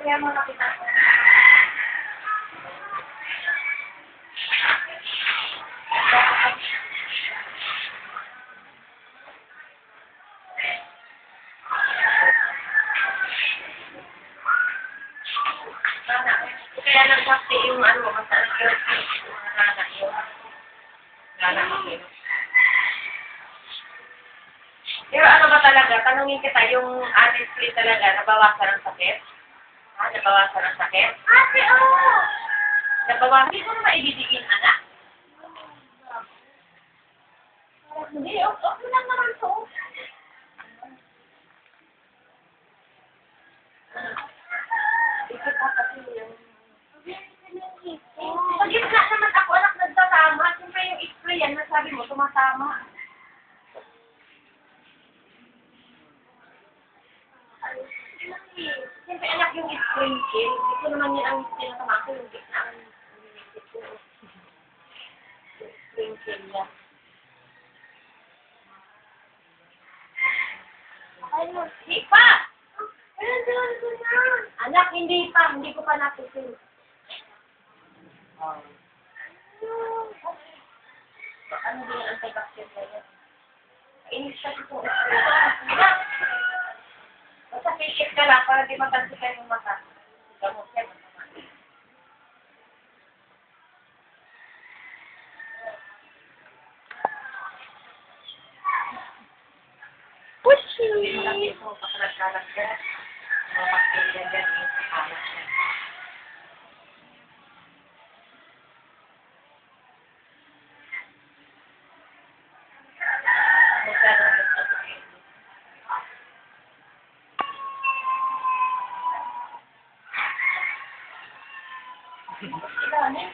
Kaya mo nakita ko. Kaya nag-sakti yung ano, mataas yung nana yun. Nana yun. Pero ano ba talaga, tanungin kita, yung honestly talaga, nabawasan ng sakit? Ha? Nabawasan ng sakit? Ate, oo! Nabawasan, hindi ko na maibibigin, anak. Hindi, okay lang naman to. Ikot ako kasi yung... Sa gitna naman ako, anak, nagtatama. Siyempre yung spray yan, nasabi mo, tumatama. Siyempre, anak, yung sprinkle. Ito naman yun ang pinatama ko, yung gitna ang nilisip ko. Sprinkle yan. Hindi pa! Anak, hindi pa. Hindi ko pa napisin. Ano din yung antibacterial yan? Inis kasi kung anak! Basta fishit ka lang para di matansikan yung mata. Gamot yan. Pushi! Malaki ito, pakalag-kalag yan. Mga bacteria yan, yung kapalas yan. Ilan eh?